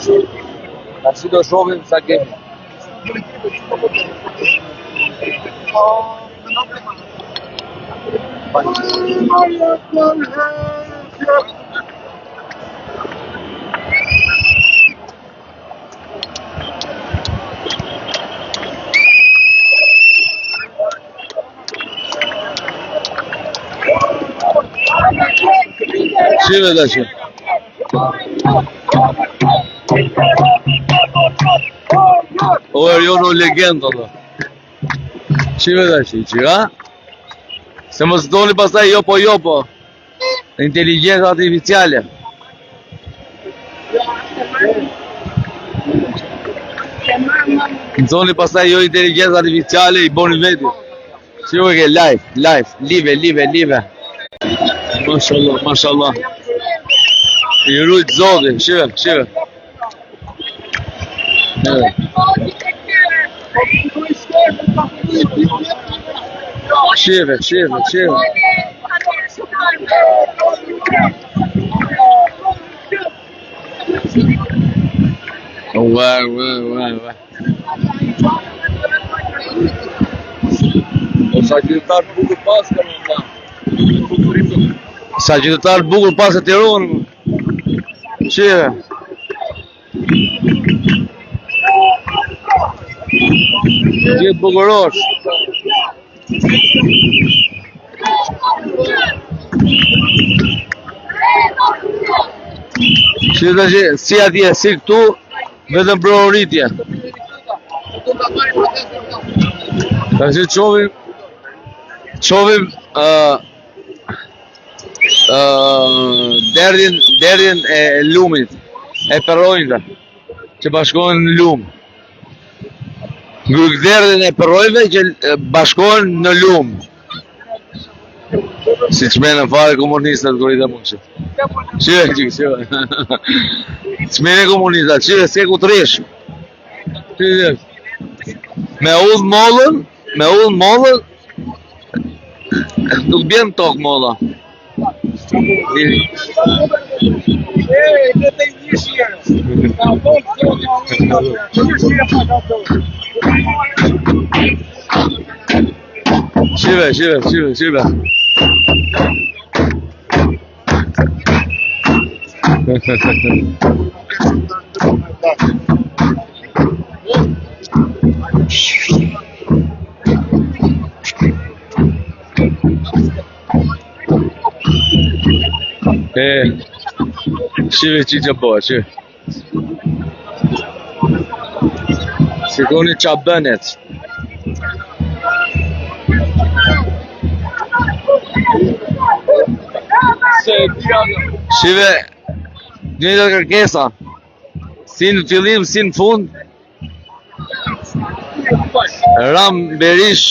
Tash do shohim sa kemi. Shive tash. O Erion o legendë ato. Shive tash, çka? Se mos doni pastaj jopo. Inteligjenca artificiale. Doni pastaj jo inteligjenca artificiale I boni veti. Shive ke live. Mashallah. I rujt zoti, shive. Shive. Ua. Sa qytetar bukur pas ka më. Sa qytetar bukur pas e Tiranës. Shive. Ti bukurosh. Shive tash, si atje, si këtu, vetëm proritje. Tash qovim derdhin e lumit, e perrojnëve, që bashkohen në lum. Derdhin e perrojnëve që bashkohen në lum. Si që menën fare komunistët kër I dhe mund që. Shive. Që menën komunistët, shive, s'ke ku të rish. Me udhë mollën, nuk bjen tokë molla. Shive. Shive që që bëhe, shive. Shikoni qa bënet. Shive, njëtë kërkesa. Si në fillim, si në fund. Ram Berish,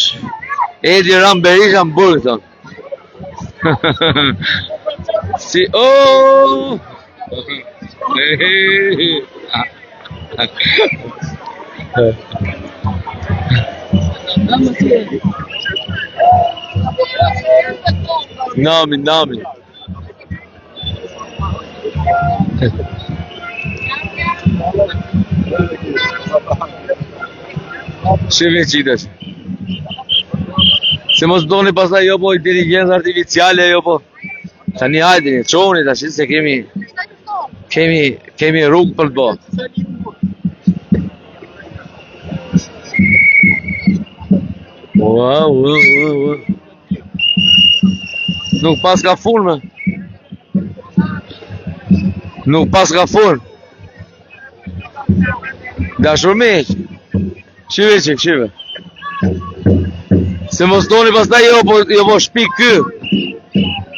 Edi Ram Berish në burgëton. Si, Nami. Shive qitës. Se mos doni pastaj jo po inteligencë artificiale, jo po. Tani hajdeni, çoni tash se kemi rrugë për të bërë. Wow. Nuk pas ka fun me. Dashur miq. Shive. Se mos doni pastaj jo po shpik ky.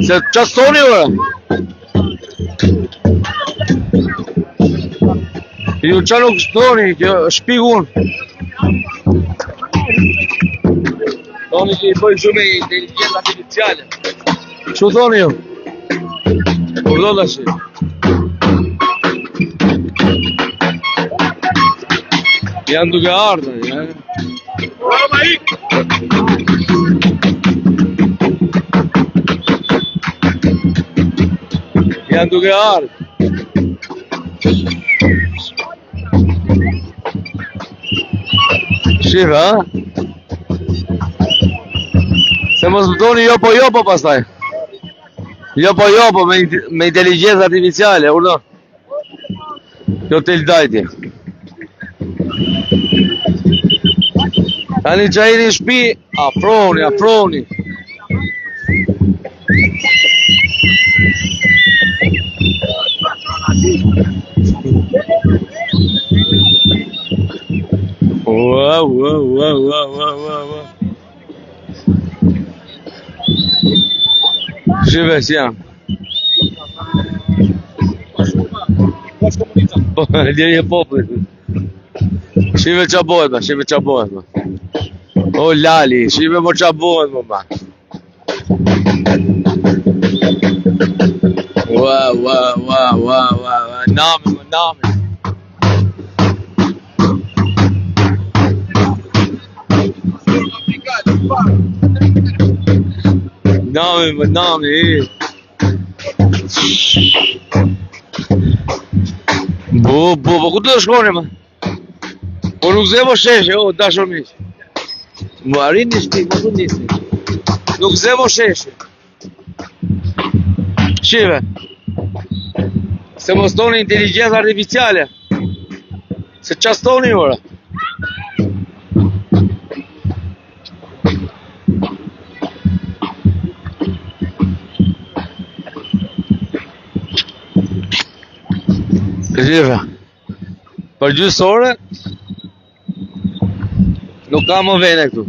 Se qa stoni ora? Ju qa nuk stoni, kjo shpik unë. Thoni që I bëj shumë inteligencë artificiale. Çu thoni ju? Kur do tash? Janë duke ardhur, ja. Janë duke ardhur. Shive, ha? Se mos më thoni jo po pastaj. Jo po me inteligencë artificiale, urdhon. Jo të ldajti. Tani që jeni në shtëpi, afroni. Wow. Shive si jam. Djeri e popullit. Shive qa bohet, ma. O lali, shive mo qa bohet, ma. Wow. Nami. Nami. Po ku të shkoni, ma? Po nuk zevo sheshe, o, dashur miq. Më arrin një shpi, më ku njësi. Nuk zevo sheshe. Shive. Se mos toni inteligencë artificiale. Se qas toni ora. Shive. Për gjysë ore nuk ka më vene këtu.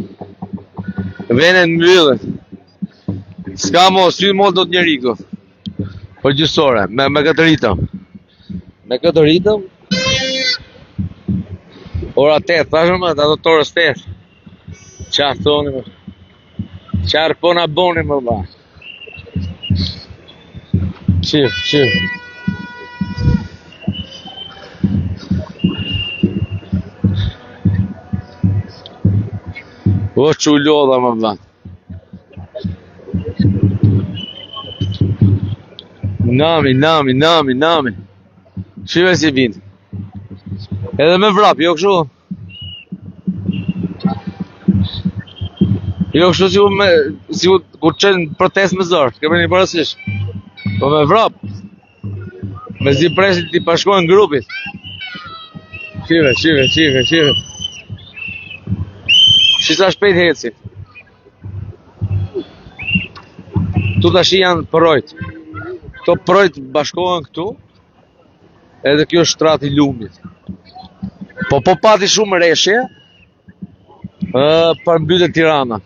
Vene në mbyllet. S'ka më sy mol do të njeri këtu. Për gjysë ore, me këtë ritëm. Ora 8, thashëm më, ato të orës 8. Qarë thoni më. Qarë po na boni më ba. Shiv. O që u lodha më ba. Nami. Shive si bin. Edhe me vrap, jo kështu. Jo kështu si u kur qenë protest me zërë, keme një parasysh. Po me vrap. Me zi presit t'i pashkojnë grupit. Shive. Shisa shpejt heci. Tu tash janë projt. Këto projt bashkohen këtu. Edhe kjo është shtrati lumit. Po pati shumë reshje. Për mbytet Tirana.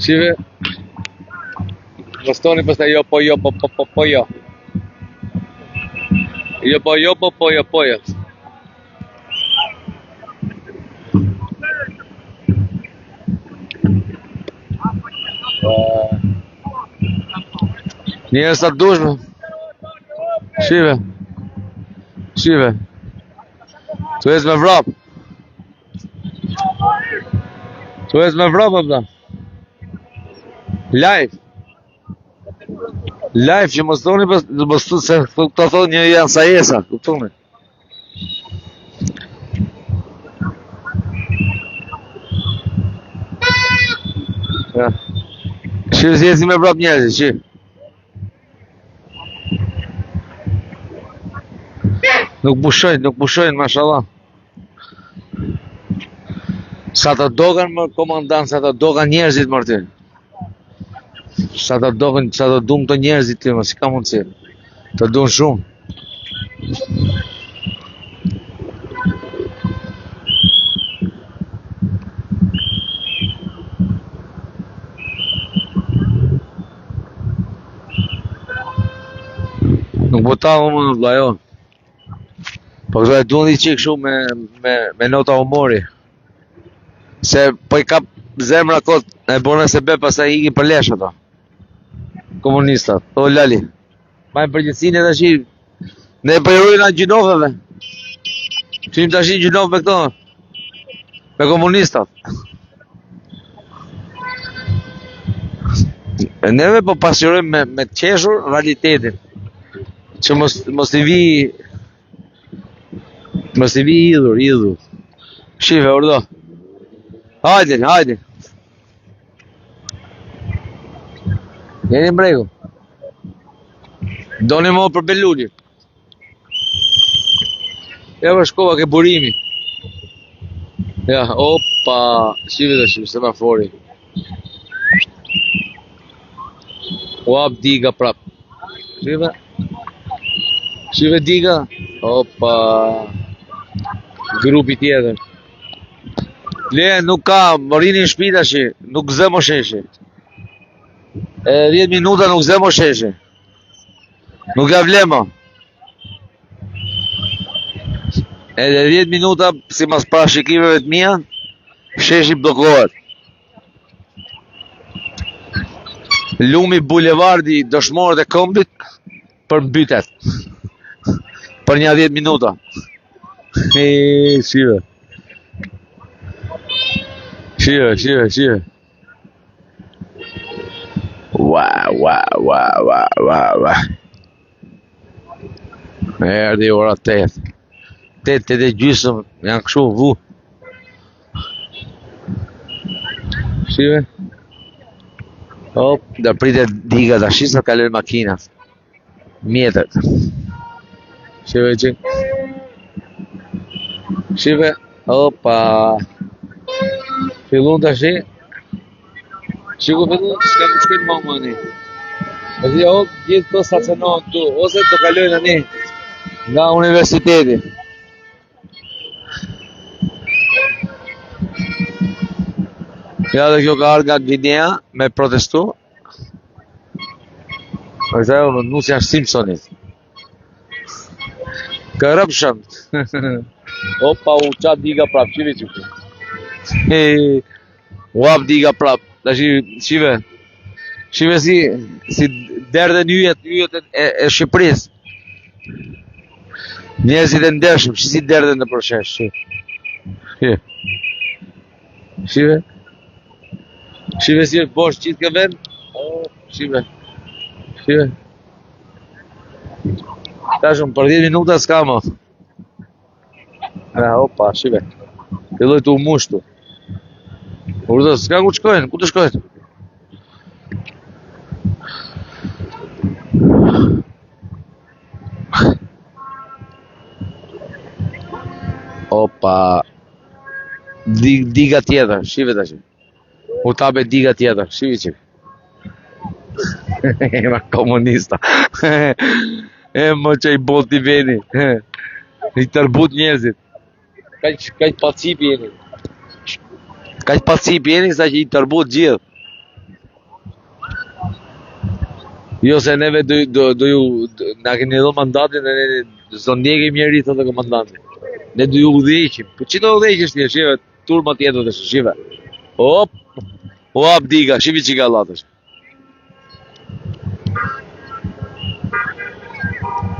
Shive. Mostoni pastaj jo. Jo. Njerëz sa dushme. Shive. Tu jes me vrap. Abda. Live që mos thoni se këta thonë një janë sa jesa, kuptoni. Shive si jesi me vrap njerëzit, shive. Nuk pushojnë, mashallah. Sa të dogan më komandant, sa të dogan njerëzit më ty. Sa të dumë të njerëzit ty, më si ka mundësi. Të dunë shumë. Nuk botahu më në vlajo. Po këto e dundi që këshu me nota humori. Se po i kap zemra kot e bone se be pasaj ikin për lesh ato. Komunistat. O lali. Majnë përgjithsin e të shi. Ne përjurujnë anë gjinofeve. Qim të shi gjinof me këto. Me komunistat. E neve po pasjurojmë me qeshur realitetin. Që mos i vi idhur. Shive, urdo. Hajde, hajde. Jeni mbregu. Doni mo për Beluli. Ja për shkova ke burimi. Ja, opa. Shive dhe shive, semafori. Uap diga prap. Shive. Shive diga. Opa. Grupi tjetër. Le, nuk ka, më rini në shpita që, nuk zë më sheshe. 10 minuta nuk zë më sheshe. Nuk ja vlema. Edhe 10 minuta, si mas parashikimeve të mia, sheshi blokohet. Lumi bulevardi dëshmorët e kombit përmbytet. Për një 10 minuta. Shive. Shive. Ua. Erdi ora 8. 8 e gjysëm, janë kështu vu. Shive. Hop, da pritet diga da shisë kalojnë makinat. Mjetët. Shive që. Shive. Opa. Fillun të shi. Shiko fillun, s'ka më shkojnë më mëni. E zi hop, gjithë të stacionohen këtu, ose të kalojnë ani nga universiteti. Ja dhe kjo ka arë nga Gvinea me protestu. Është ajo nusja Simpsonit. Corruption. Opa, u qa diga prap, qive që këtë. Uap diga prap. Da shive. Shive si derdhen yjet e Shqipëris. Njerëzit e ndershëm, që si derdhen në përshesh. Shive. Shive si është bosh qitë ke vend. Shive. Tashëm, për 10 minuta s'ka më. Opa, shive. Filloj të u mushtu. Urdo, s'ka ku të shkojnë? Ku të shkojnë? Opa. Diga tjetër, shive të që. U tabe diga tjetër, shive që. Ma komunista. Më që i bot t'i veni. I tërbut njerëzit. Kaq pacip jeni. Kaq pacip jeni sa që i tërbut gjithë. Jo se neve do ju na keni dhënë mandatin dhe ne do ndjekim njëri thotë komandanti. Ne do ju udhëheqim. Po çdo udhëheqësh ti, shive, turma tjetër të shive. Hop. Hop diga, shivi që ka latësh.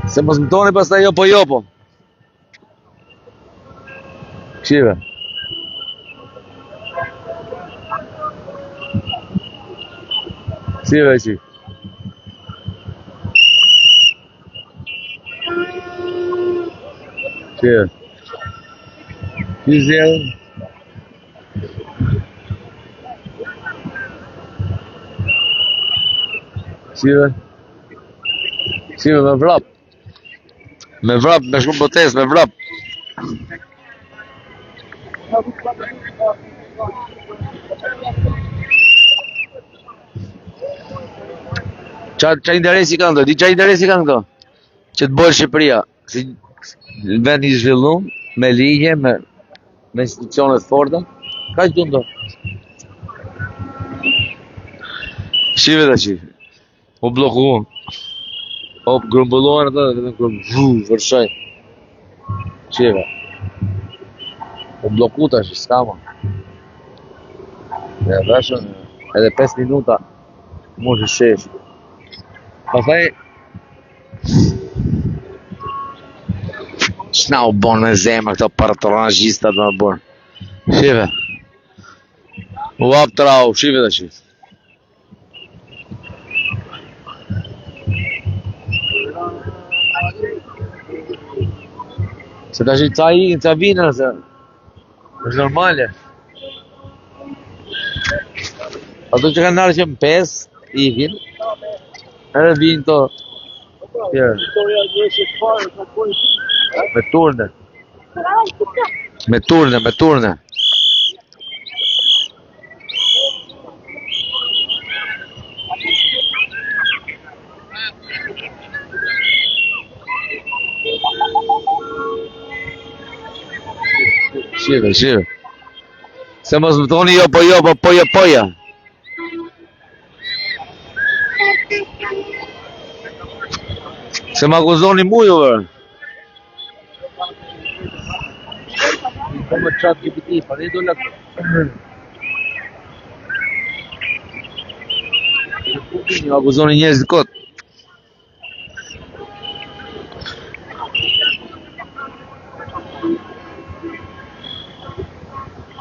Se mos më toni pastaj jopo. Shive. Shive që. Shive. Shive. Shive me vrap. Me shku botes, me vrap. Qa interesi kanë këto? Di qa interesi kanë këto? Që të bojë Shqipëria. Si vend i zhvillum, me ligje, me institucionet forta. Ka që du ndo? Shive dhe që. U blokuon. O grumbullohen ato dhe vetëm vërshaj. Shive. U bloku tash, s'ka më. Dhe veshën edhe 5 minuta mund të shesh. Pastaj ç'na u bon me zemër këto paratranazhistat më bon. Shive. U hap trau, shive tash. Se tash ca vinë se Është normale. Ato që kanë ardhur që në 5 ikin. Edhe vinë to. Tjerë. Me turne. Me turne, me turne. Shive, shive. Se mos më thoni jo, po jo, po poja, poja. Se më akuzoni mu ju, vërë. Po më chat GPT, pa ne do lak. Ju akuzoni njerëz kot.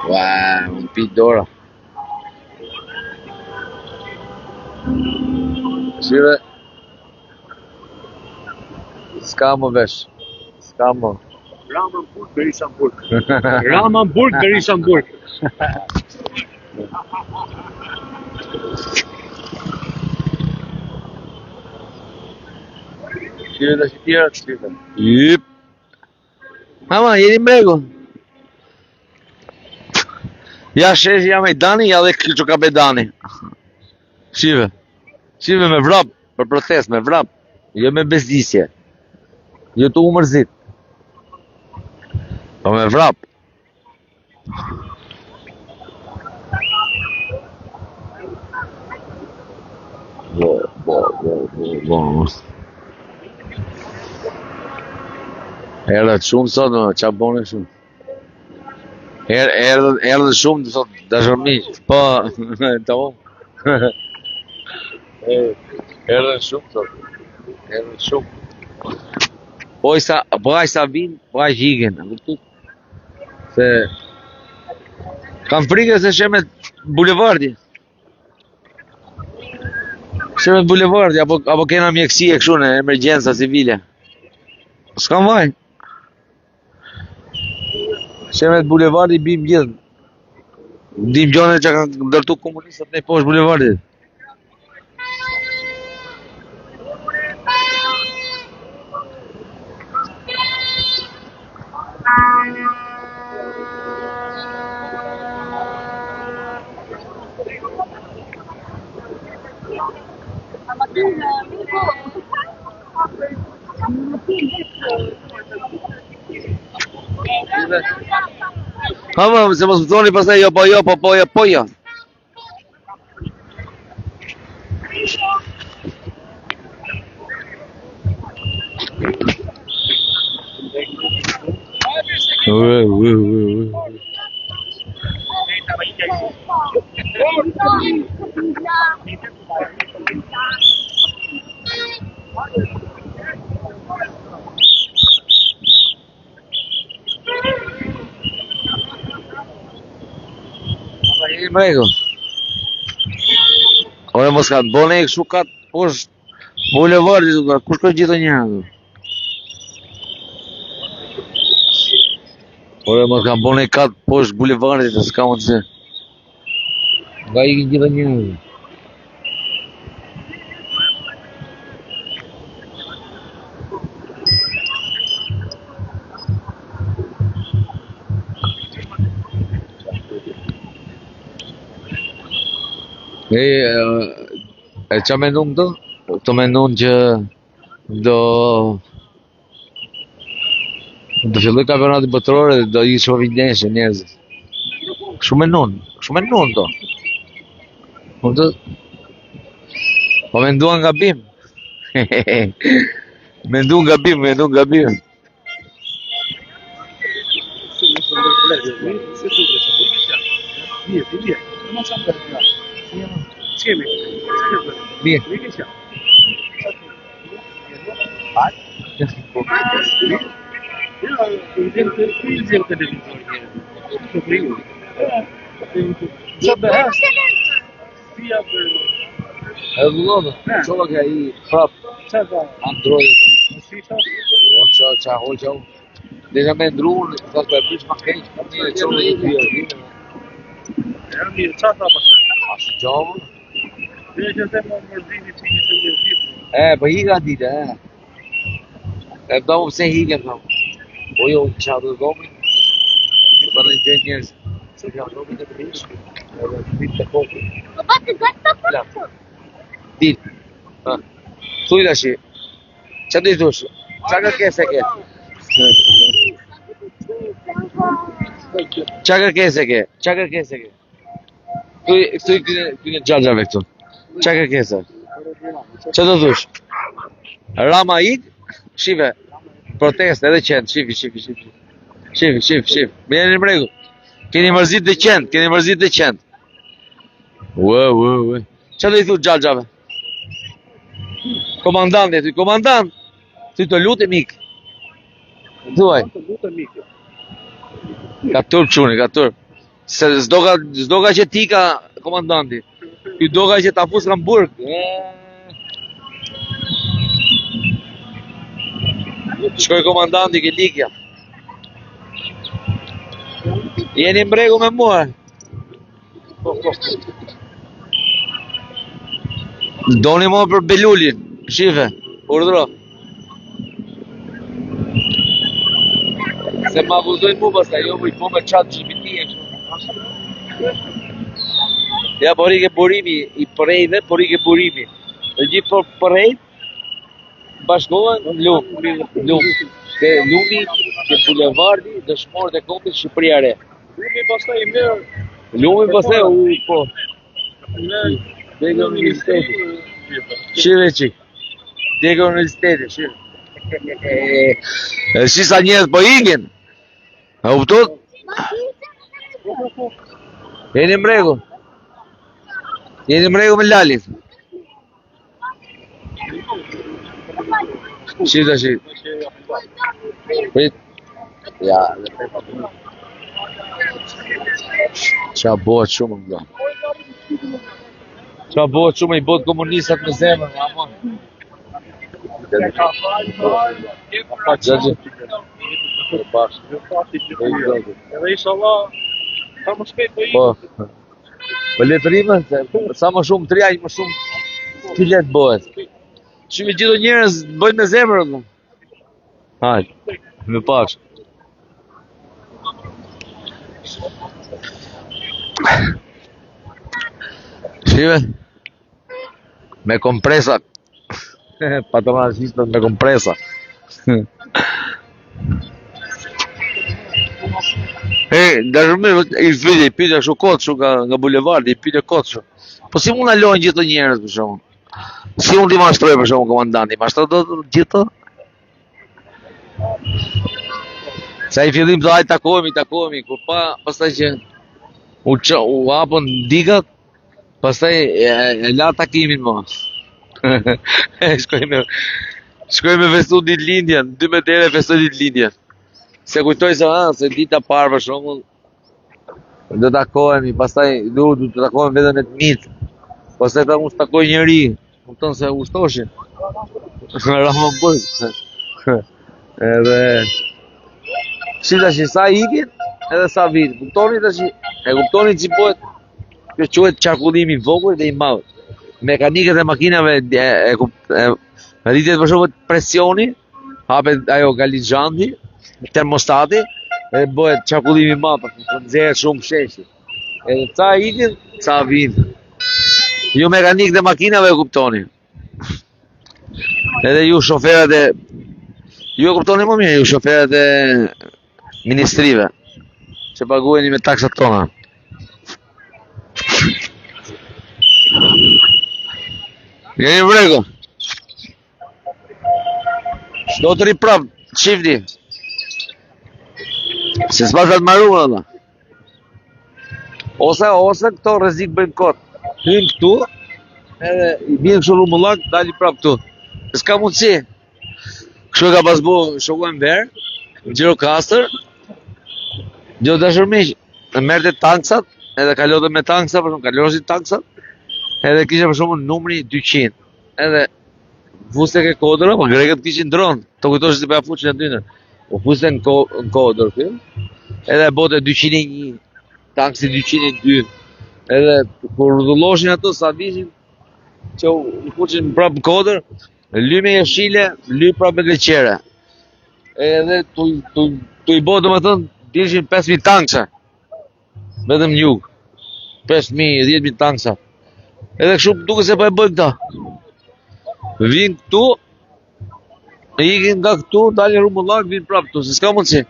Ua, un pi dora. Shive. S'ka më vesh. S'ka më. Ramanburg, Berishamburg. Ramanburg, Berishamburg. Shive dhe që tjera të shive. Jip. Ama, jeni mregu. Ja shesh ja me Dani, ja dhe që ka be Dani. Shive. Shive me vrap, për protest, me vrap. Jo me bezdisje. Jo të umërzit. Po me vrap. Bo. Erdhët shumë sot, qa bone shumë. Erdhët shumë sot, dashërmiq. Po, tamam. Erdhën shumë sot. Erdhën shumë. Po aq sa vinë, po aq hiken. Se kam frikë se shemet bulevardi. Shemet bulevardi, apo kena mjekësi e kështu në emergjenca civile. S'kam vaj. Shemet bulevardi bim gjithë. Dim gjone që kanë ndërtu komunistët në poshtë bulevardit. Ama, se mos më thoni pastaj jo, po poja. Mrego. Ore mos ka të bone e kështu katë poshtë bulevardit, kush ka gjithë një ato? Ore mos ka bone katë poshtë bulevardit, s'ka mund se. Nga i gjithë një ato. E qa mendon këto? Të mendon që do filloj kampionati botëror dhe do ishë vindeshe njerëzit. Shumë mendon to. Po menduan gabim. Menduan gabim. Bien. É do novo? Joga aí, Android. Tchau. Desha me ndruun, sa të përpish ma keq, po një e qonë një dy e Ja mirë, qa tha pastaj? Ashtë gjavë? Dhe që të më mërzini që një të mërzini. Po hika dite, E do më pse hike, Po jo, qa do domi? Se për në gjë njërës. Se që domi të prish, edhe të ditë të kokë. Papà, ti gasta questo? Ditë. Thuj da shi. Qa do i thush? Qa kërkese ke? Qa kërkese ke? Qa kërkese ke? Thuj kënë gjagjave këtu. Qa kërkese? Qa do thush? Rama ik? Shive. Protest edhe qenë. Shifi. Me jeni në mregu. Keni mërzit dhe qenë. Ue. Qa do i thush gjagjave? Komandant e ty, komandant! Ty të lutem ik. Thuaj. Ka turp quni, ka turp. Se s'do ka që ti ka komandanti. Ty do ka që ta fus kam burg. Shkoj komandanti ke likja. Jeni mbregu me mua. Doni mo për Belulin. Shife, urdhro. Se ma akuzojnë mu pastaj, jo i po me chat GPT e kështu. Ja, por i ke burimi, i përrejve, por i ke burimi. Dhe gjithë përrejt, bashkohen lumë. Dhe lumi, që bulevardi, dëshmorët e kombit Shqipëria Re. Lumi pastaj i merë. Lumi pastaj, po. Dhe nga universiteti. Shive qik. Dhe nga universiteti, shive. Si sa njerëz po ingin. A kuptot? Jeni mregu. Jeni mregu me Lalit. Shita. Prit. Ja, dhe pepa. Qa bëhet shumë më Qa bëhet shumë i bëhet komunistat me zemër, amon. Gjëgjë. Edhe inshallah, sa më shpejt po i. Po letërime, sa më shumë të aq më shumë të letë bëhet. Shumë i gjithë njerëz bëjnë me zemër. Hajde, me pash. Shive? Me kompresa. Patronazistat me kompresa. Dashurme i pyetja kështu Kotëshu nga bulevardi, i pyetja Kotëshu. Po si mund na lojnë gjithë të njerëz për shkakun? Si mund t'i mashtroj për shkakun komandanti? Mashtro do gjithë? Sa i fillim të takohemi, kur pastaj që u hapën digat, pastaj e la takimin më. Shkoj me festu ditëlindjen, 12 herë festoj ditëlindjen. Se kujtoj se dita parë për shembull do takohemi, pastaj do të takohemi vetëm me të mitë. Pastaj ta mos takoj njëri, kupton se ushtoshin. Rama burg. Edhe si tash sa ikin, edhe sa vit. Kuptoni tash, e kuptoni që bëhet. Kjo quhet qarkullimi i vogël dhe i madh. Mekanikët e makinave rritet për shembull presioni, hapet ajo galixhanti, termostati, dhe bëhet qarkullimi i madh, nxehet shumë sheshi. Edhe ca ikin, ca vijnë. Ju mekanikët e makinave e kuptoni. Edhe ju shoferët ju e kuptoni më mirë, ju shoferët e ministrive, që paguheni me taksat tona. Jeni mbrego. Do të riprap, qifti. Se s'pasat marruar alla. Ose këto rrezik bëjmë kot. Hym këtu, edhe i vjen kështu rumullak, dali prap këtu. S'ka mundësi. Kështu ka pas bu shokuan verë, Gjirokastër. Jo dashur miq, merrte tanksat, edhe kalonte me tanksa, por kalonin taksat. Edhe kisha për shembull numri 200. Edhe vuse ke kodra, po grekët kishin dron. To kujtosh se pa fuçën e dyne. U fuse në kodër kjo. Edhe bote 201, taksi 202. Edhe kur rrulloshin ato sa vishin që u fuqin prapë në kodër, ly me jeshile, ly prapë me greqere. Edhe tu i bo domethënë dishin 5.000 tanksa. Vetëm në jug. 5.000, 10.000 tanksa. Edhe kështu duke se po e bëjnë këta. Vinë këtu, ikin nga këtu, dalin Rumullak, vinë prapë këtu, se s'ka mundësi.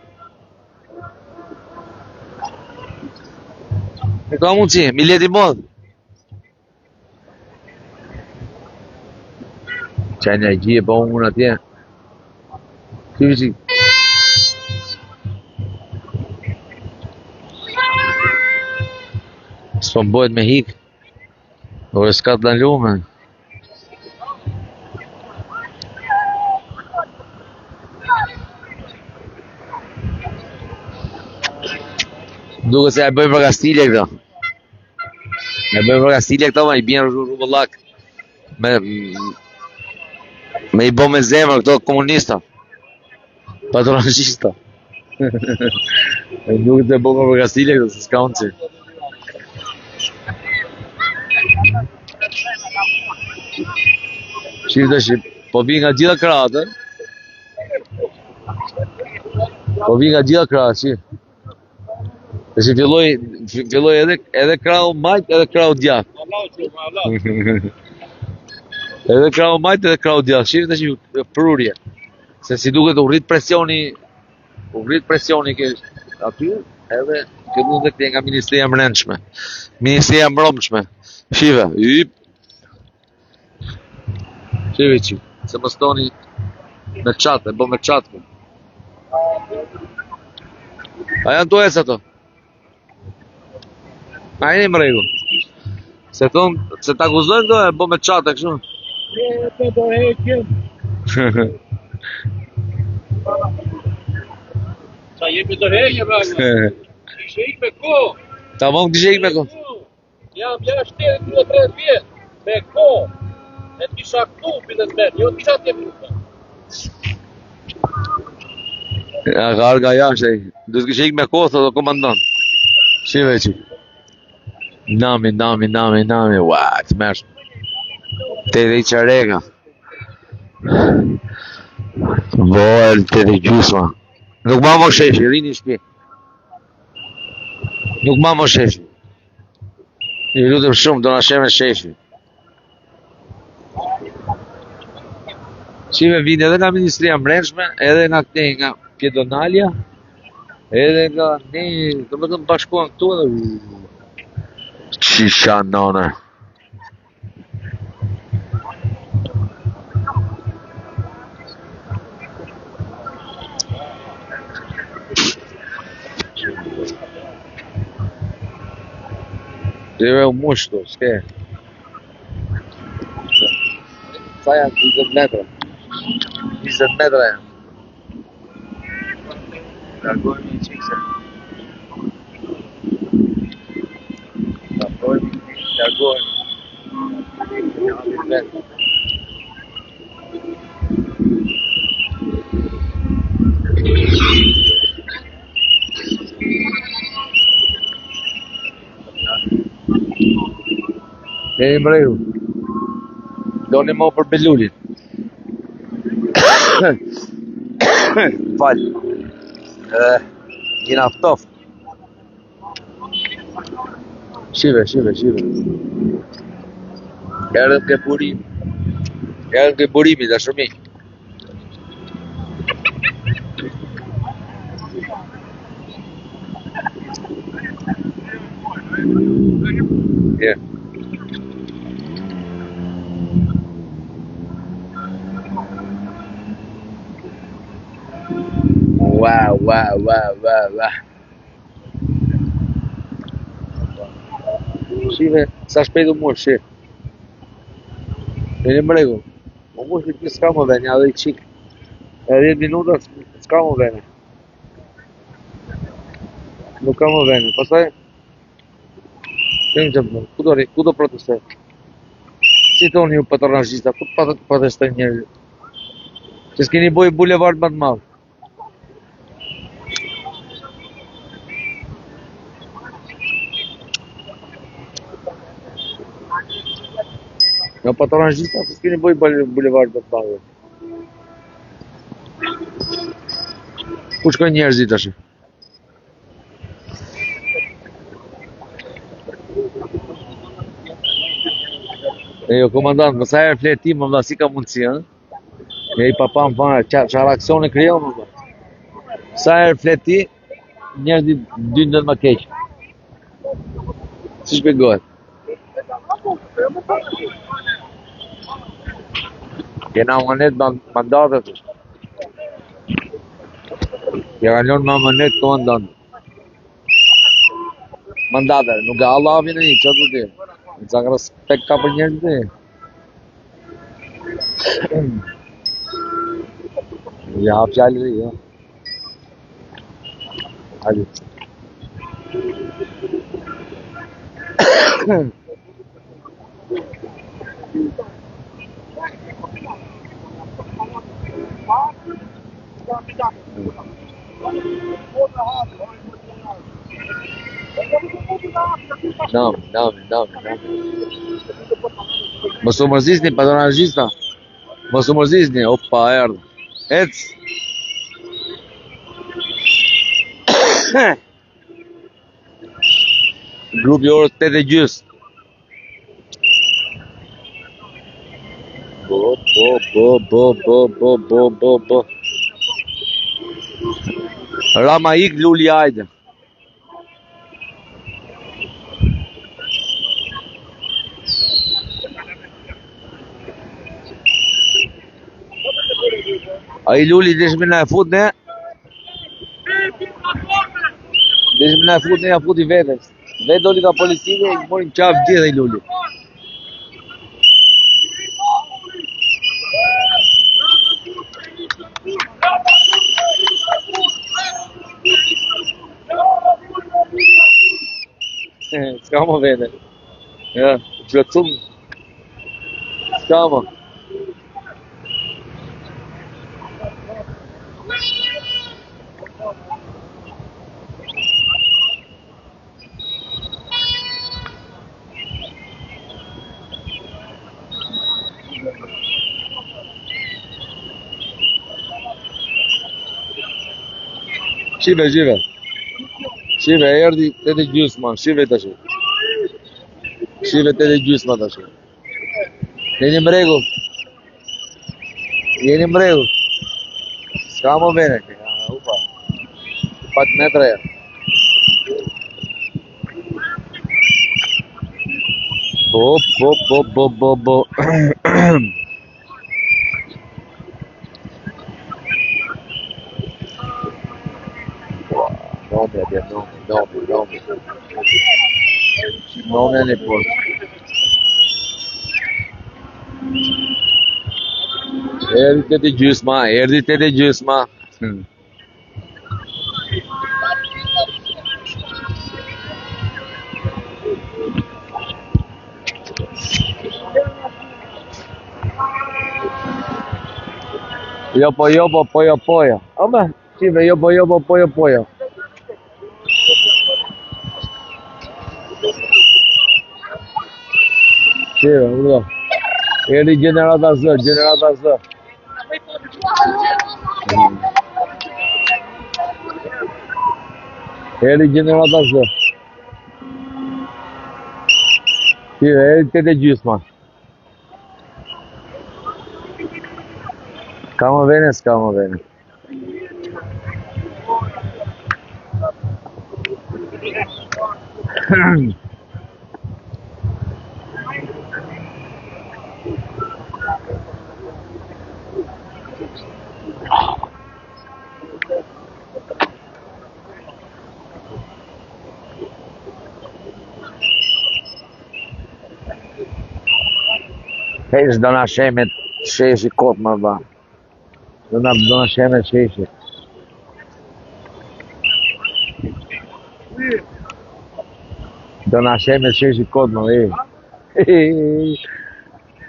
Ka mundësi, mileti modh. Qa energjie pa unë atje. Ty vëqik. S'po mbojt me hik. Ore s'ka të në lume. Duke se e bëjmë për Kastilje këto. E bëjmë për Kastilje këto, ma i bjenë Rumullak. Me i bo me zemër këto komunista. Patronashista. E duke se bëjmë për Kastilje këto, se s'ka unë që. Shqip të shqip, po vi nga gjitha kratë. Po vi nga gjitha kratë, shqip. Dhe që filloj edhe krau majt edhe krau djak. Edhe krau majt edhe krau djak. Shqip të shqip prurje. Se si duket u rrit presioni ke aty, edhe fillu dhe këtje nga Ministria Mrençme. Ministria Mbrëmshme. Shive, yp. Shive që, se më stoni me qatë, e bo me qatë. A janë to esë ato? A jeni më regu? Se thonë, se t'akuzojnë do e bo me qatë e kështu? Të do heqen. Sa jemi të heqen, bravo. Kishe ik me ko. Ta vonë kishe ik me ko. Jam jashtë 30 vjetë, me ko. E të kisha këtu, pitet me, jo të kisha të jemi. Ja, ka arga jashtë e. Du të kishe ik me ko, thë do komandant. Shive që. Nami, ua, të mërsh. Te dhe i qarega. Vojnë, te dhe gjusma. Nuk ma më sheshi, rini shpi. Nuk ma më sheshi. I lutëm shumë, do në sheme sheshi. Qime vinë edhe nga Ministria Mrençme, edhe nga këte, nga Pjedonalia, edhe nga ne, do më të më bashkuan këtu edhe... Qisha nane. Deve u mushtu, s'ke. Sa janë 20 metra. 20 metra janë. Largojmë i qikse. Largojmë. Jeni më regu. Doni më për Belulit. Falj. Jena ftoft. Shive. Erdhëm ke burimi. Erdhëm ke burimi, dashurmi. Yeah. Wow. Shive, sa shpejt u mush, shi. Jeni më regu. U mush këtë s'ka më venja, edhe i qik. Edhe 10 minuta s'ka më venja. Nuk ka më venja. Pastaj, ku do protestoj? Si thoni ju patronazhista, ku protestoj njerëzit? Që s'keni boj bulevard më të madh. Nga Patronazhista, po s'keni bëj bulevard të madh. Ku shkojnë njerëzit tash? E jo, komandant, mësa herë flet ti, më vlla, si ka mundësi, ëh? E I papam fare, çfarë aksione krijon, më vlla. Sa herë flet ti, njerëzit dyndën më keq. Si shpjegohet? Kena amanet mandatet. Ja kanë lënë me amanet komandant. Mandatet, nuk ka Allah vjen ai, çfarë do të thotë? Sa respekt ka për njerëzit. Ja, fjalë, ja. Hadi. Não. Mos u mërzisni, patronazhista. Mos u mërzisni, opa, erdhë. Ec. Grupi orës 8:30. Bo. Rama ik, Luli hajde. Ai Luli desh me na e fut ne. Desh me na e fut ne, ja futi vetes. Vetë doli ka policia e I morin qaf gjithë ai Luli. S'ka më vete. Ja, plotësum. S'ka më. Shive, erdhi 8:30, man, shive tash. Shive 8:30 tash. Jeni mregu. S'ka më vene, upa. 5 metra ja. Bo. Nome ne posso. Erdhi te gjysma. Jopo, pojo. Ama, shive, jopo, pojo. Shive, urdo. Erdhi gjenerata zë. Erdhi gjenerata zë. Shive, erdhi 8:30. S'ka më vene. Hesh do na shemet sheshi kot më dha. Do na shemet sheshi. Do na shemet sheshi kot më dha.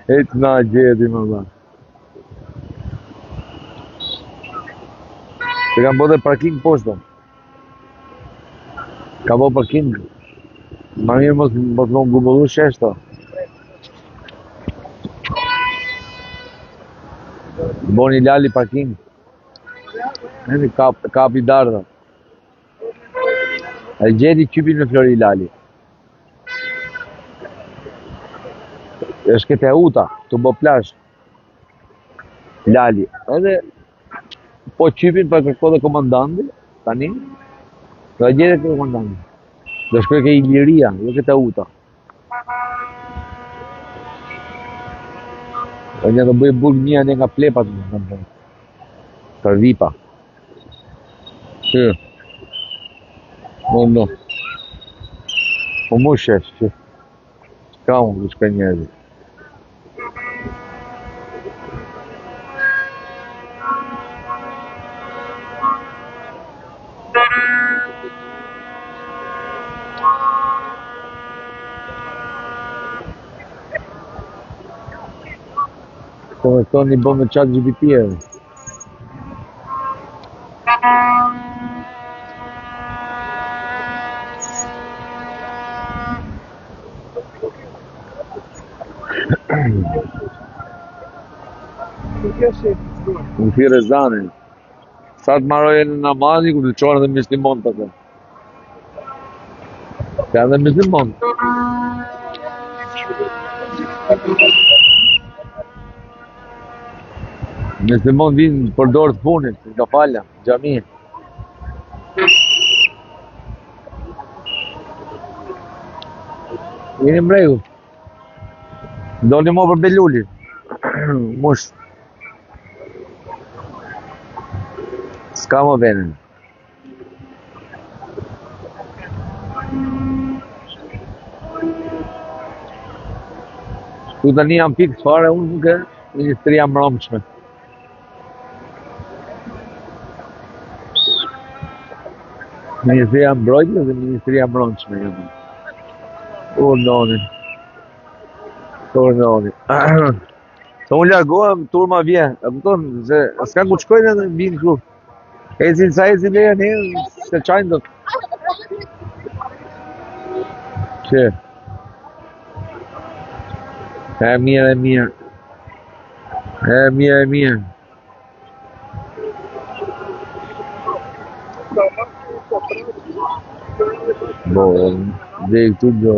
Hiç na gjedi më dha. Se kam bërë parking poshtë. Ka bërë parking. Ma mirë mos më ngumullu sheshto. Boni lali parking. Në kapi dardha. E gjeti qypin me Flori Lali. Është këtë e uta, të bo plash. Lali. Edhe po qypin për kërko dhe komandanti, tani, dhe gjeti këtë komandanti. Dhe shkoj ke Iliria, dhe këtë e uta. Dhe një të bëjë burg një nga plepat për vipa. Që? No. Po mu shesh që. Ka unë dhe shka njerëzi. Po me këto një bo me qatë GPT-e. Në thire zane. Sa të marojë në namazi, ku të qonë dhe mislimon të të. Ka dhe mislimon. Mislimon vinë për dorë të punit, nga falja, gjami. Jeni mregu. Do një mo për Belulli. Mush. S'ka më venën. Tu tani jam pikë fare unë nuk e Ministria Mbrëmshme. Ministria Mbrojtjes dhe Ministria Mbrëmshme. Urnoni. Se unë largohem, turma vjen. E kupton, se s'ka ku shkojnë edhe vinë kështu. Ecin sa ecin leja ne, se qajnë do të. Që? E mirë. E mirë. Bo, dhe i këtu do.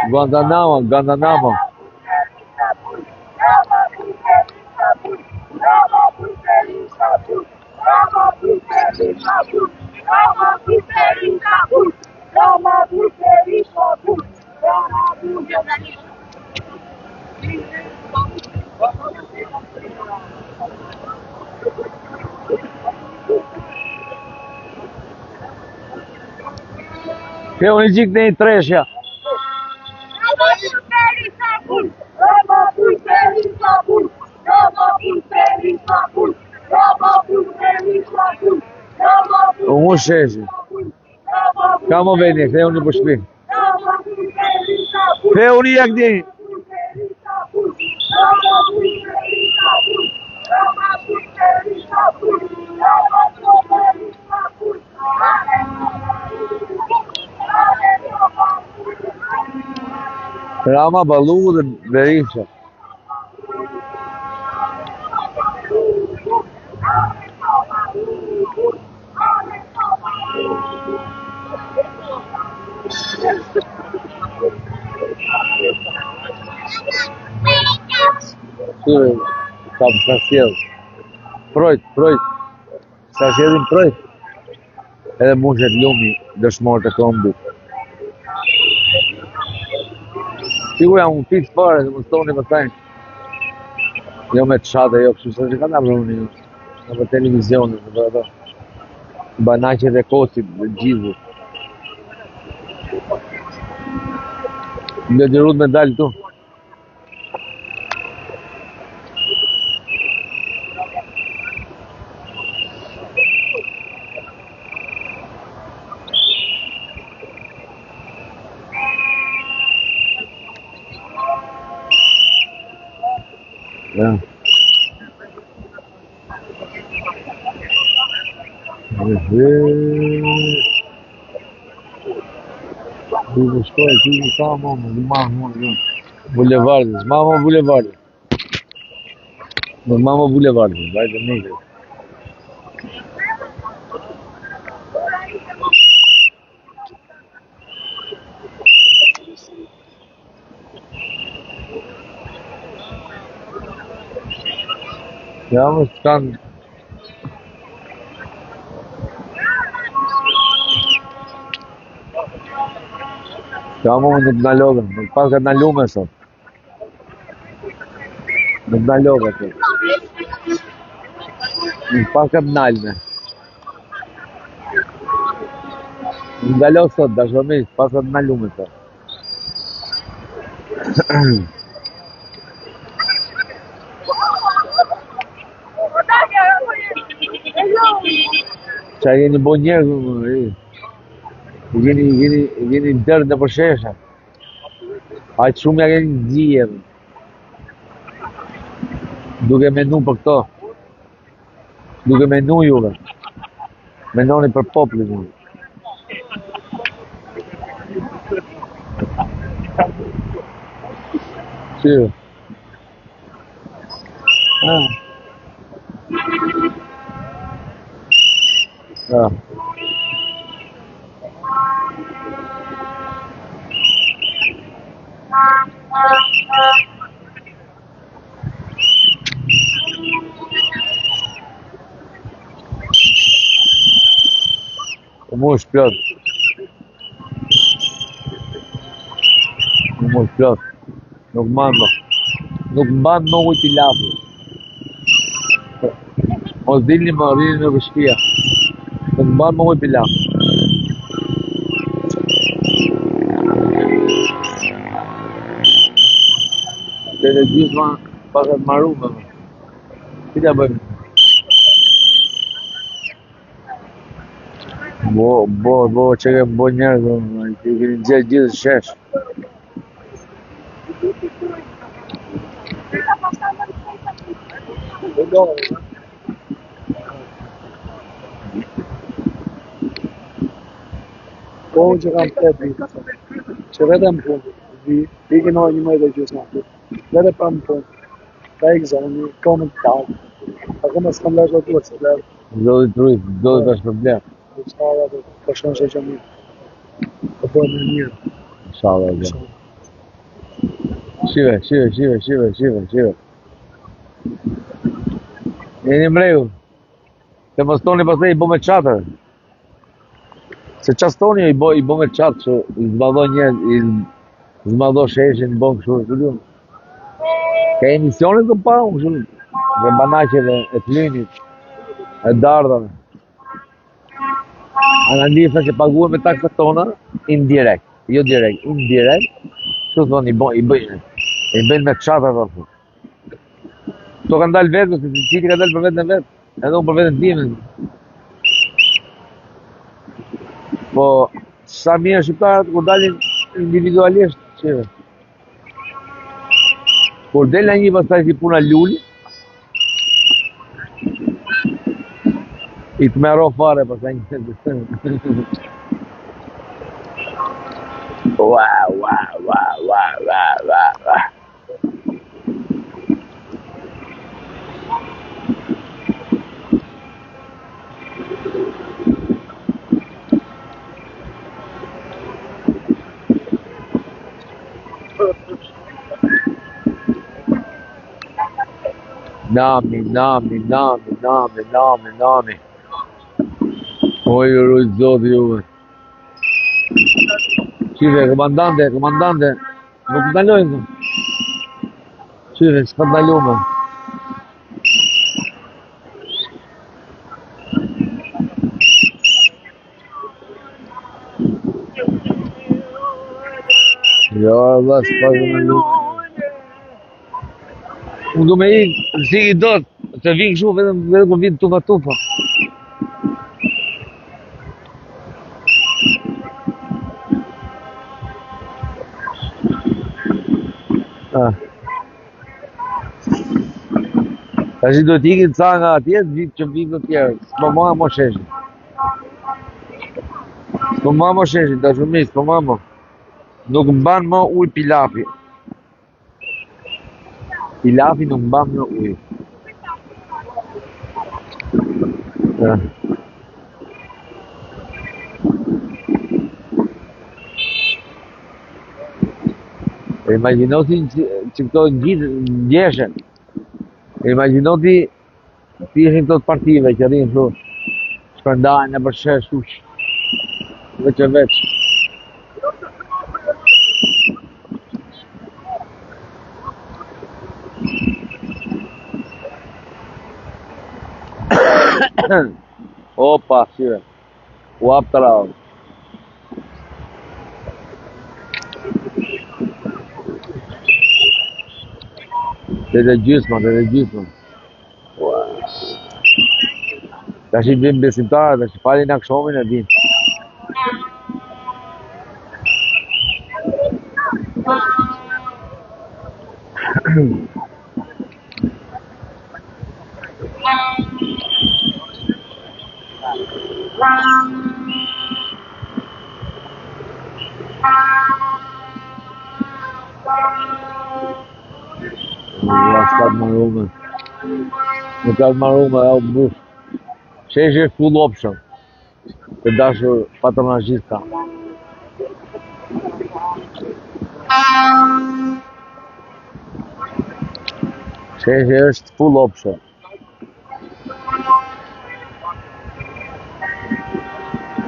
Guantanamo. Che un jig dei treshja. Unë sheshi. Ka më veni, këtë unë për shpi. Këtë unë i akdi. Rama, Ballu dhe Berisha. Kam sa sjell. Projt. Sa sjellim projt. Edhe mushet lumi dëshmor të kombit. Sigur jam unë fiks fare, se më stoni më tajnë. Jo me të shate, jo kështu, se që ka nga bruni, në për televizionet, në për ato. Banaqet e kosit, dhe gjizur. Në gjërut me dalë tu. Du të shkoj, ti në ka mama, du mama, Bulevardi, mama Bulevardi. Mama Bulevardi, vajte negre. Ja, më s'kanë. Ja, më nuk në logën, nuk pas ka në lume sot. Nuk në logën sot. Nuk pas ka në nalme. Nuk në logën sot, dashërmisht, pas ka në lume sot. Qa jeni bo njerë, jeni dërë në përshesha. Hajtë shumë ja keni gjije. Duke menu për këto. Duke menu juve. Menoni për poplin juve. Qyve? Mu është plot. Mu është plot. Nuk mando. Nuk mban më ujt i lapi. Mos dilni më rrini në vështia. Nuk mban më ujt i lapi. Dhe dhe gjithma pasat maru me më. Qita bëjmë? Bo, që kemë bo njerë, që keni gjerë gjithë shesh. Po unë që kam 8 vitë, që vetëm punë, ikin ojë 1 muaj dhe gjysmë aty, vete pa më punë, ta ik zoni, komën të talë, akoma s'kam lërë të duhet se lërë. Zodi të rujtë, zodi të është problem. Inshallah, të shkonë që që mirë, të bojnë në mirë. Inshallah, dhe. Shive. Jeni mregu. Se mos toni pastaj i bo me qatër. Se qastoni i bo me qatë që i zbadho njerë, i zbadho sheshin, i bo në kështu të lumë. Ka emisionit të pa, unë kështu, dhe banaqeve, e të linit, e dardhave. Analiza që paguën me taksat tona, indirekt, jo direkt, indirekt, që thonë i bëjnë me qatë ato. To kanë dalë vetë, se qiti ka dalë për vetë në vetë, edhe unë për vetë në timen. Po, sa mirë shqiptarët, kur dalin individualisht, qeve. Kur del në një pastaj si puna lulli, i të mero fare pastaj një të të. Wow. Nami. Oj, rujtë zotë juve. Qive, komandante, nuk të ndalojnë. Qive, s'ka ndalume. Jo, Allah, s'ka ndalume. Unë du me i, si i dot, se vinë këshu, vetëm për vinë tufa. Ta që do t'ikin ca nga atje, që vinë të tjerë, s'po ma mo sheshin. Po mamo sheshi, dashumis, po mamo. Nuk mban më ujë pilafi. Pilafi nuk mban më ujë. E imagjinoti që këto ndjeshen. E imagjinoti ti ishin këto të partive që rrinë këtu. Shpërndajnë në përshesh uq. Veç e veç. Opa, syre. U hap të rao. Dhe gjysma. Tash I bim besimtarë, tash falin akshomin e din. S'ka të marume. Nuk ka të marume, e u mbush. Sheshi full option. Të dashur patronazhista. Sheshi është full option.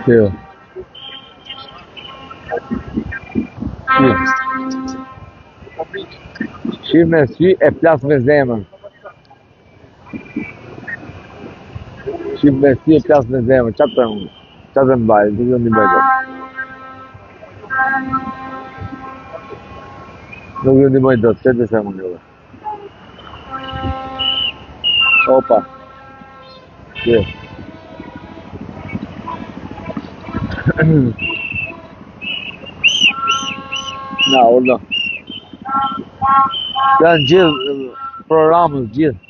Kjo. Shih me sy e plas me zemër. Shih me sy e plas me zemër. Qatë të mbaj, të kjo një bëjtë. Nuk ju një bëjtë, që të se më një. Opa. Kjo. Na, ordo. Janë gjithë programës, gjithë.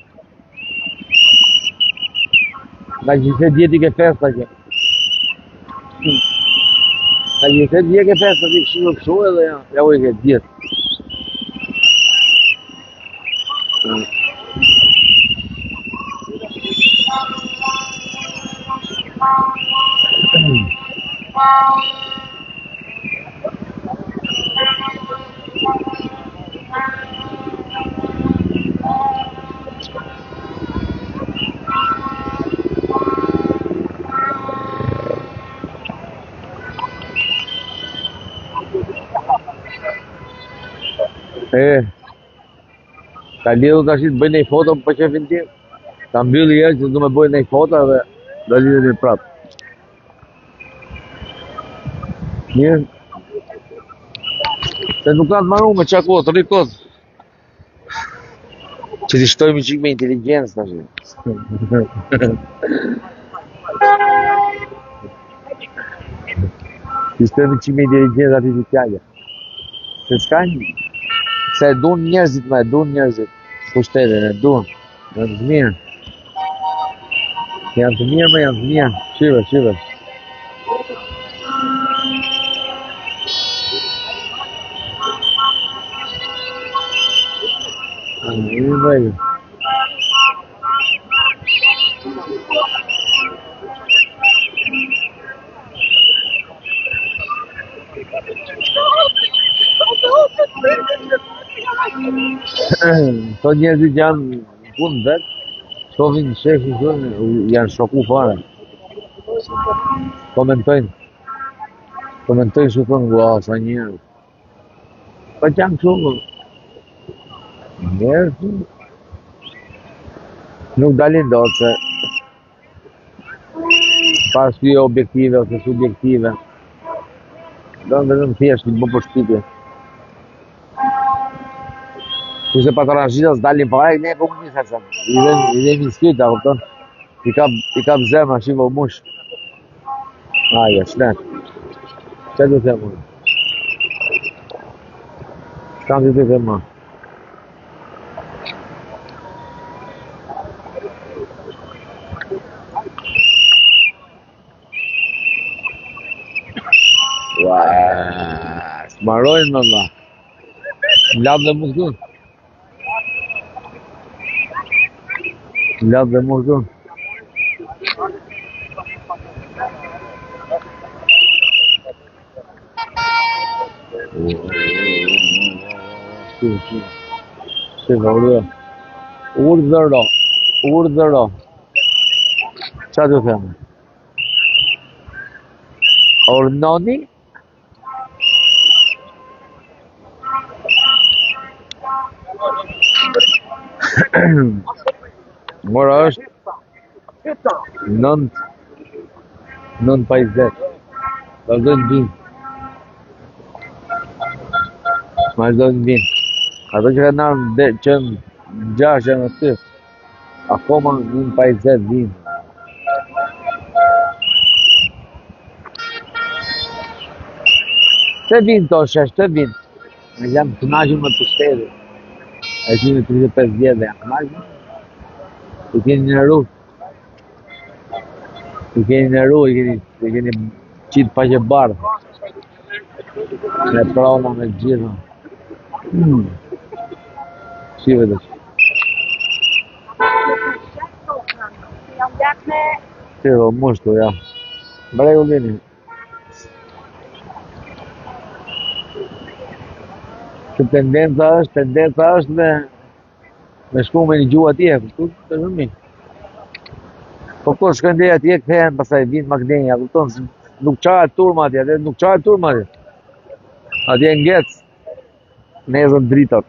Nga gjithë djeti ke festa që. Nga gjithë djeti ke festa që kështu në kështu edhe ja u I ke gjithë. Ka lidhur tash të bëj një foto për shefin tim. Ta mbylli herë që du me bëj një foto dhe do lidhemi prapë. Mirë. Se nuk ka të marru me qa kohë, të rri kohë. Që t'i shtojmë qik me inteligencë tash. T'i shtojmë qik me inteligencë artificiale. Se s'ka një. Se e dun njerëzit me, e dun njerëzit. Pushtetin, e dun. Janë të mirë. Janë të mirë. Shive. Një bëjë. Këto njerëzit janë punë vetë, shohin shefi janë shoku fare. Komentojnë shukon, wow, sa njerëz. Pa që janë kështu, njerëz, nuk dalin do se pas ty objektive ose subjektive. Do në vetëm thjesht një bë përshtypje. Kurse patronazhistas dalin para ne komunista sa. I dhe miskita, kupton? I kap zemra shivo mush. Aja, shlet. Çe do të them unë? Kam të them më. Ua, s'marojnë më dha. M'ladh dhe mu këtu. M'ladh dhe mu këtu. Si vërdo. Urdhëro. Qa të themë? Ornoni? Mora është 9:20. Vazhdojnë vinë. Vazhdojnë vinë. Ato që ka nërë që në 6 janë aty. Akoma 9:20 vinë. Të vinë to shesh, të vinë. Në jam të knaqën më të shtedë. E që në 35 vjetë dhe jam të knaqën. I keni në ru. I keni qitë pa që bardhë. Me prona, me gjitha. Shive dhe që. Shive, mushtu, ja. Bregu lini. Që tendenca është me shku me një gjuhë atje, këtu të shumë. Po kur shkëndej atje, këthejnë pasaj vinë Magdenja, këton, nuk qahet turma atje, atje ngecë, nezën dritat.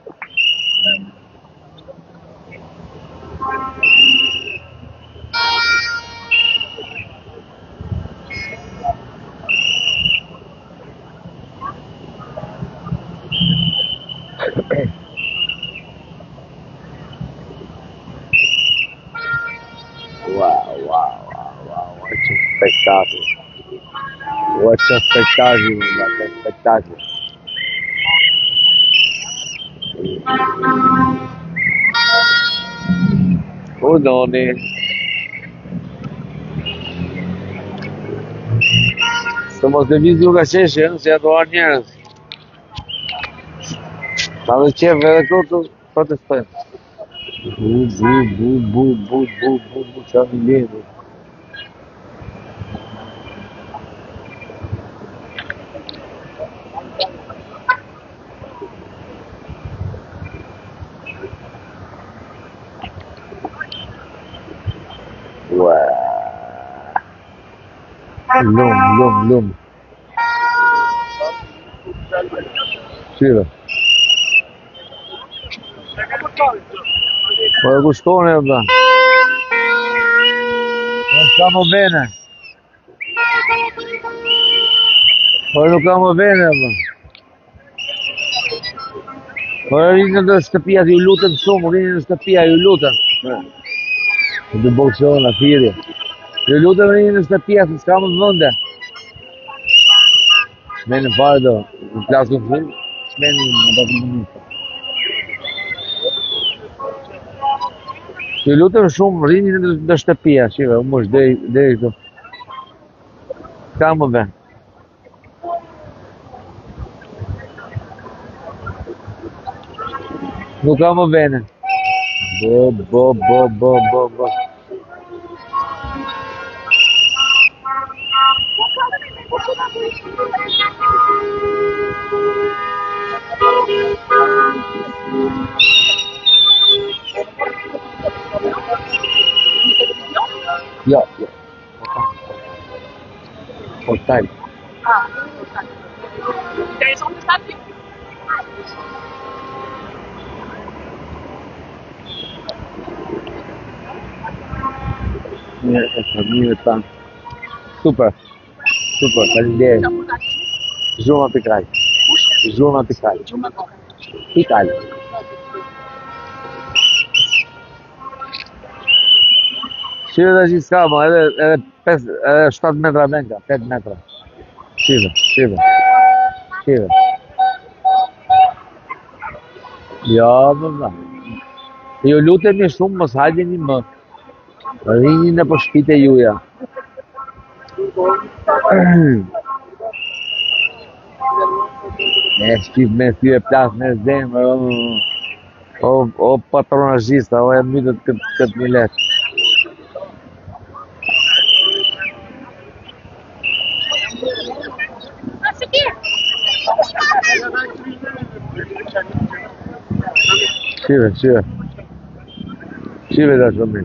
Wow, what a spectacle. What a spectacle. Urdhoni. Së mos të vizë nuk a qeshë, se ja doar njerës. Ta dhe qefë edhe këtu të protestojnë. Bu, qa mi lejnë. Lum. Shire. Po e ku shkone e dhe? Po s'ka më vene. Po nuk ka më vene e dhe. Po e rinë në shtëpia ju lutën shumë, rinë në shtëpia ju lutën. Dë boksion, a thiri. Ju lutëm rinë në shtëpia, se s'ka më vënde. Shmeni fare do, në klasë në film, shmeni në të minita. Ju lutëm shumë, rinë në shtëpia, shive, u mush, dhe i këtu. S'ka më vënd. Nuk ka më vene. Bo. Ja. Portal. Interessante stadio. Mirë ta. Super, faleminderit. Zhurma pikaj. Pikaj. Shive dhe që s'ka ma, edhe 7 metra venka, 8 metra. Shive. Ja, më. Ju lutemi shumë, mos hajgjeni më. Rini në për shpite juja. E shqip me ty e plas me zemër, o patronazhista, o e mytët këtë milet. Nasıl bir? Shive da shumë.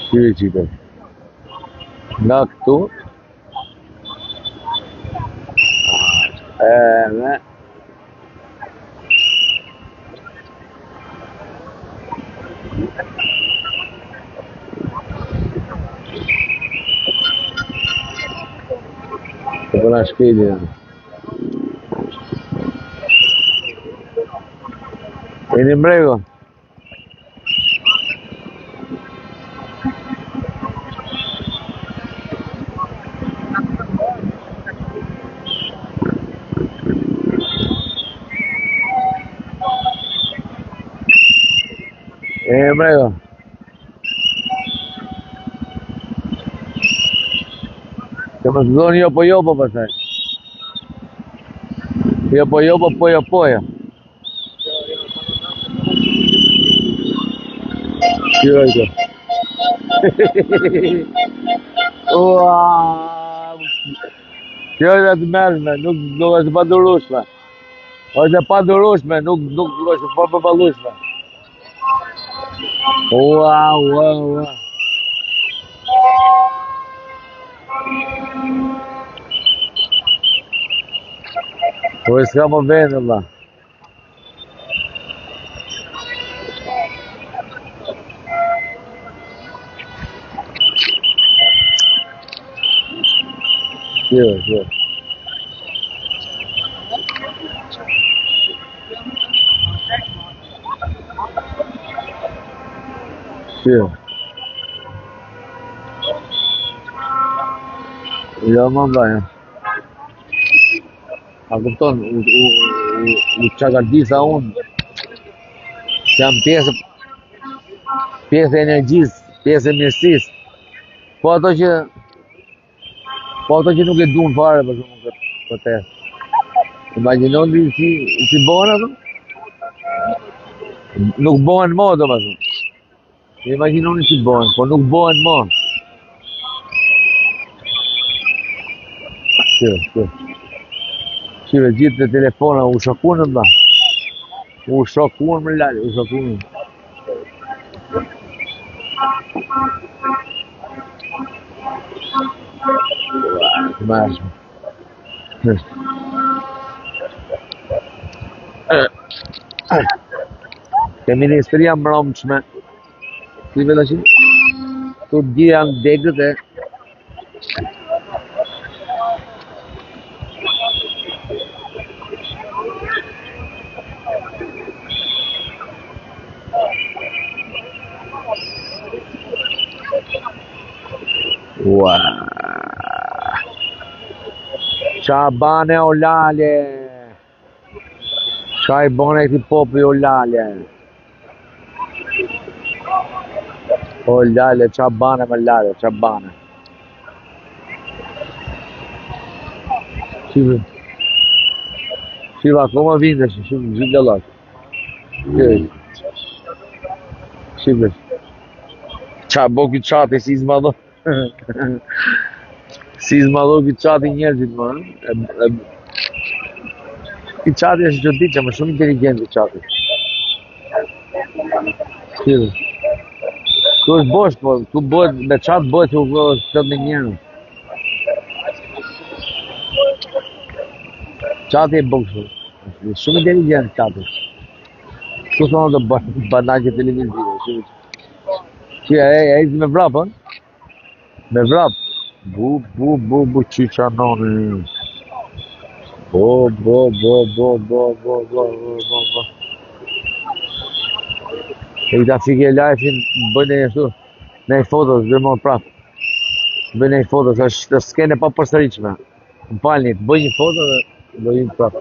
Shive qita. Nga këtu, edhe, të përna shkeli janë. E një mrego. Mrego. Që më zoni jopo pasaj. Jopo, pojo. Kjo. Kjo është të mërshme, nuk është padurushme. Është e padurushme, nuk është përballueshme. Ua. Po e s'ka më vendë, Allah. Kjo. Jo, më mbaja. A kupton, u çakardisa unë, që jam pjesë e energjisë, pjesë e mirësisë. Po ato që nuk e duan fare për shkakun këtë. Imagjinoni si bëhen ato? Nuk bëhen më domethënë. Imagjinoni si bëhen, po nuk bëhen më. Shive gjithë të telefona u shokunë më lali, u shokunë. Mashme. Ke ministria mbrëmshme. Si vetë që? Tu di janë degët e Ua. Qa bane o lale. Qa I bane këti popi o lale. O lale, qa bane më lale, qa bane. Shiva, akoma vinde, shiva gjallat. Shiva. Qa bo këtë qati si zmadho. Si zmadho këtë qati njerëzit më. Këtë qati është qëtit që më shumë inteligent këtë qati. Shiva. Kë është bosh, po, ku bëhet, me qatë bëhet që u këtë me njerën. Qati e bëgë shumë. Shumë inteligent qati. Ku thonë të banakje televizive. Që e zi me vrap, hën? Me vrap. Bu, qiqa noni. Bo. E këta fike live-in, bëjnë e shtu, ne I fotos, dhe më prap. Bëjnë e fotos, është skene pa përsëriqme. Më palnit, bëjnë një foto dhe bëjnë prap.